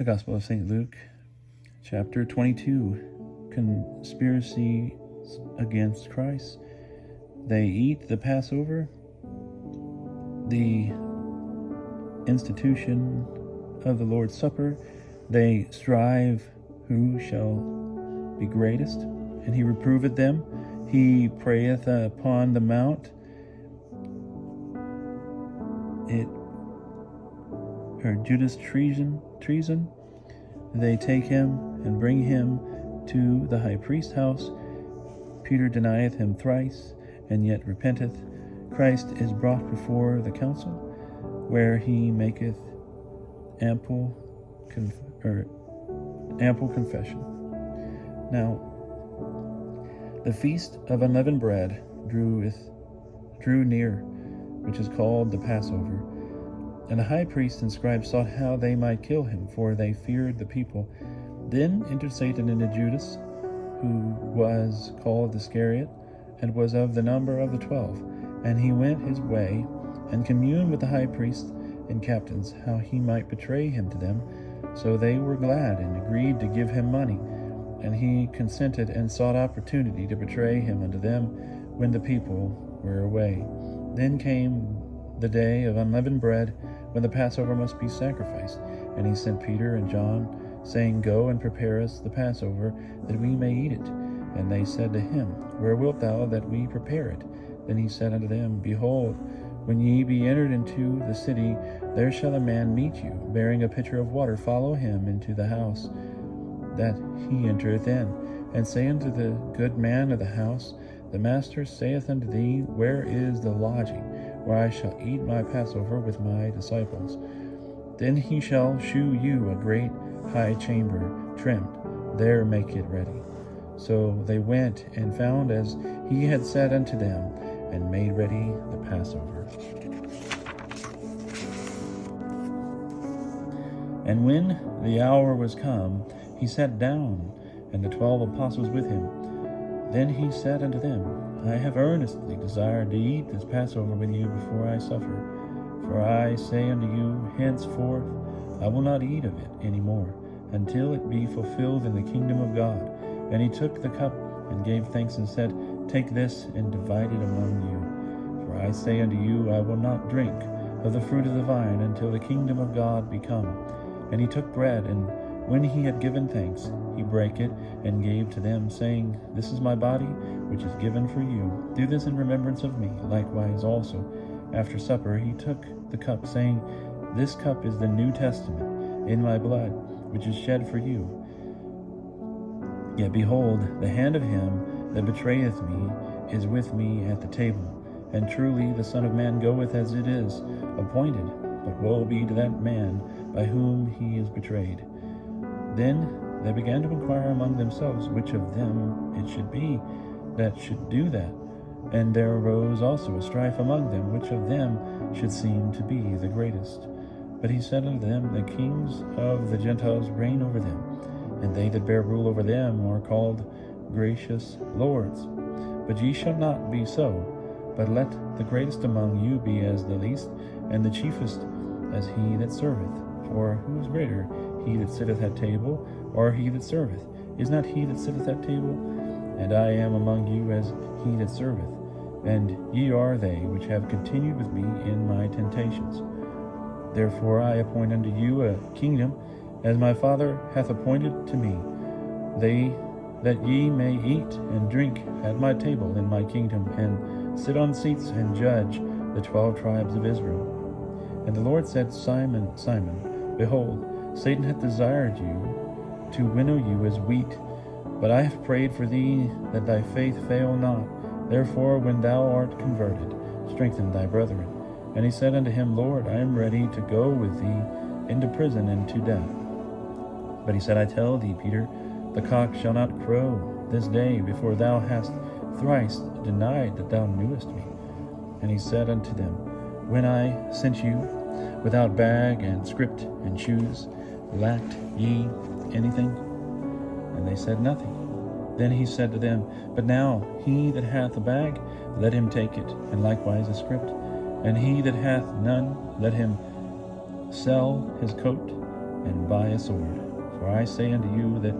The Gospel of St. Luke, chapter 22, Conspiracy against Christ. They eat the Passover, the institution of the Lord's Supper. They strive who shall be greatest, and he reproveth them. He prayeth upon the mount. Judas treason. They take him and bring him to the high priest's house. Peter denieth him thrice, and yet repenteth. Christ is brought before the council, where he maketh ample confession. Now, the feast of unleavened bread drew near, which is called the Passover. And the high priest and scribes sought how they might kill him, for they feared the people. Then entered Satan into Judas, who was called Iscariot, and was of the number of the 12. And he went his way, and communed with the high priest and captains, how he might betray him to them. So they were glad, and agreed to give him money. And he consented, and sought opportunity to betray him unto them, when the people were away. Then came the day of unleavened bread, when the Passover must be sacrificed. And he sent Peter and John, saying, Go and prepare us the Passover, that we may eat it. And they said to him, Where wilt thou that we prepare it? Then he said unto them, Behold, when ye be entered into the city, there shall a man meet you, bearing a pitcher of water. Follow him into the house that he entereth in. And say unto the good man of the house, The master saith unto thee, Where is the lodging, where I shall eat my Passover with my disciples? Then he shall shew you a great high chamber, trimmed. There make it ready. So they went and found as he had said unto them, and made ready the Passover. And when the hour was come, he sat down, and the 12 apostles with him. Then he said unto them, I have earnestly desired to eat this Passover with you before I suffer. For I say unto you, henceforth I will not eat of it any more, until it be fulfilled in the kingdom of God. And he took the cup, and gave thanks, and said, Take this, and divide it among you. For I say unto you, I will not drink of the fruit of the vine, until the kingdom of God be come. And he took bread, and when he had given thanks, he brake it, and gave to them, saying, This is my body, which is given for you. Do this in remembrance of me. Likewise also, after supper, he took the cup, saying, This cup is the New Testament in my blood, which is shed for you. Yet behold, the hand of him that betrayeth me is with me at the table. And truly the Son of Man goeth as it is appointed, but woe be to that man by whom he is betrayed. Then they began to inquire among themselves which of them it should be that should do that. And there arose also a strife among them, which of them should seem to be the greatest. But he said unto them, The kings of the Gentiles reign over them, and they that bear rule over them are called gracious lords. But ye shall not be so, but let the greatest among you be as the least, and the chiefest as he that serveth. For who is greater, he that sitteth at table, or he that serveth? Is not he that sitteth at table? And I am among you as he that serveth. And ye are they which have continued with me in my temptations. Therefore I appoint unto you a kingdom, as my Father hath appointed to me, that ye may eat and drink at my table in my kingdom, and sit on seats and judge the 12 tribes of Israel. And the Lord said, Simon, Simon, behold, Satan hath desired you to winnow you as wheat, but I have prayed for thee that thy faith fail not. Therefore, when thou art converted, strengthen thy brethren. And he said unto him, Lord, I am ready to go with thee into prison and to death. But he said, I tell thee, Peter, the cock shall not crow this day before thou hast thrice denied that thou knewest me. And he said unto them, When I sent you without bag and scrip and shoes, lacked ye anything? And they said, Nothing. Then he said to them, But now he that hath a bag, let him take it, and likewise a scrip. And he that hath none, let him sell his coat and by a sword. For I say unto you that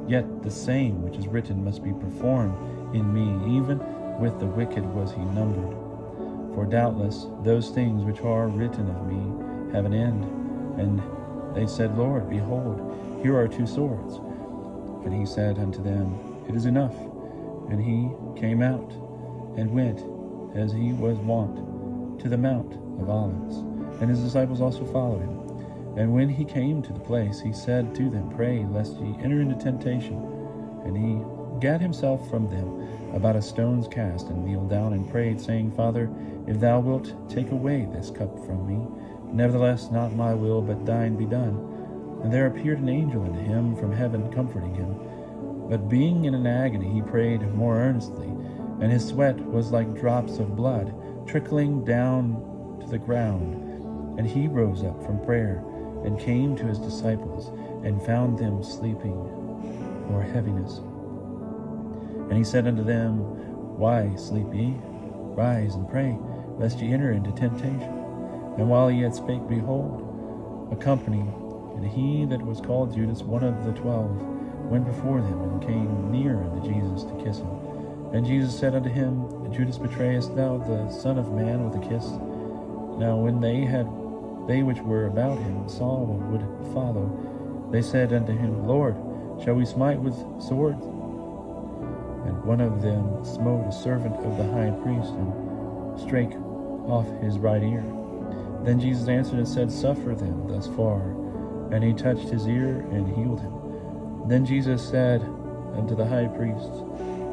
yet the same which is written must be performed in me. Even with the wicked was he numbered. For doubtless those things which are written of me have an end. And they said, Lord, behold, here are 2 swords. And he said unto them, It is enough. And he came out and went, as he was wont, to the Mount of Olives. And his disciples also followed him. And when he came to the place, he said to them, Pray, lest ye enter into temptation. And he gat himself from them about a stone's cast, and kneeled down and prayed, saying, Father, if thou wilt take away this cup from me, nevertheless not my will, but thine be done. And there appeared an angel unto him from heaven, comforting him. But being in an agony, he prayed more earnestly, and his sweat was like drops of blood, trickling down to the ground. And he rose up from prayer, and came to his disciples, and found them sleeping for heaviness. And he said unto them, Why sleep ye? Rise and pray, lest ye enter into temptation. And while he yet spake, behold, a company, and he that was called Judas, one of the 12, went before them, and came near unto Jesus to kiss him. And Jesus said unto him, Judas, betrayest thou the Son of Man with a kiss? Now when they which were about him saw what would follow, they said unto him, Lord, shall we smite with swords? And one of them smote a servant of the high priest, and strake off his right ear. Then Jesus answered and said, Suffer them thus far. And he touched his ear, and healed him. Then Jesus said unto the high priests,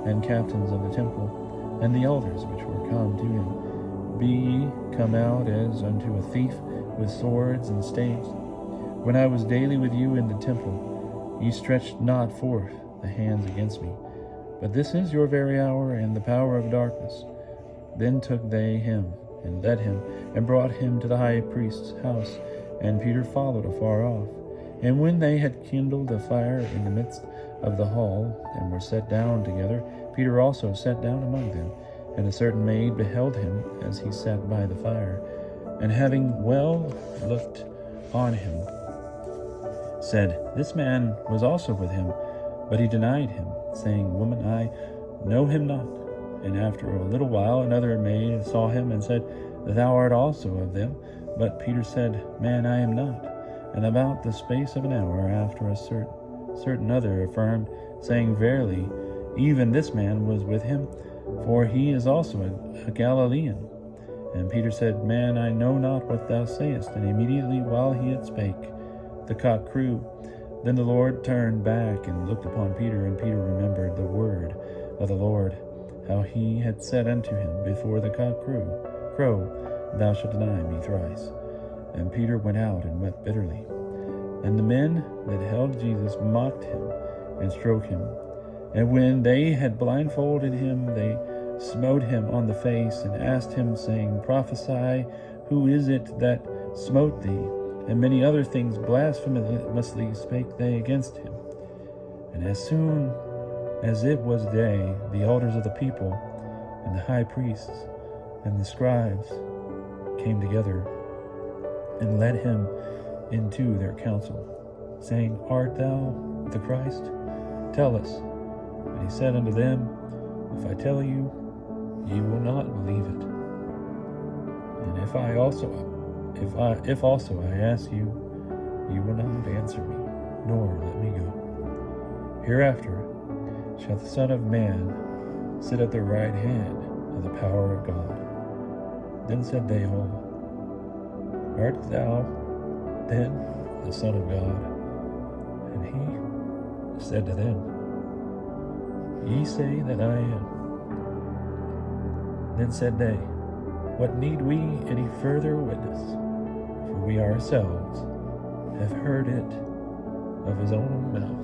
and captains of the temple, and the elders which were come to him, Be ye come out as unto a thief with swords and staves? When I was daily with you in the temple, ye stretched not forth the hands against me. But this is your very hour, and the power of darkness. Then took they him, and led him, and brought him to the high priest's house. And Peter followed afar off. And when they had kindled a fire in the midst of the hall, and were set down together, Peter also sat down among them. And a certain maid beheld him as he sat by the fire, and having well looked on him, said, This man was also with him. But he denied him, saying, Woman, I know him not. And after a little while another maid saw him, and said, Thou art also of them. But Peter said, Man, I am not. And about the space of an hour after, a certain other affirmed, saying, Verily, even this man was with him, for he is also a Galilean. And Peter said, Man, I know not what thou sayest. And immediately while he yet spake, the cock crew. Then the Lord turned back and looked upon Peter, and Peter remembered the word of the Lord, how he had said unto him, Before the cock crow, thou shalt deny me thrice. And Peter went out and wept bitterly. And the men that held Jesus mocked him and stroked him. And when they had blindfolded him, they smote him on the face, and asked him, saying, Prophesy, who is it that smote thee? And many other things blasphemously spake they against him. And as soon as it was day, the elders of the people, and the high priests, and the scribes came together, and led him into their council, saying, Art thou the Christ? Tell us. And he said unto them, If I tell you, ye will not believe it. And if also I ask you, ye will not answer me, nor let me go. Hereafter shall the Son of Man sit at the right hand of the power of God. Then said they all, Art thou then the Son of God? And he said to them, Ye say that I am. Then said they, What need we any further witness? For we ourselves have heard it of his own mouth.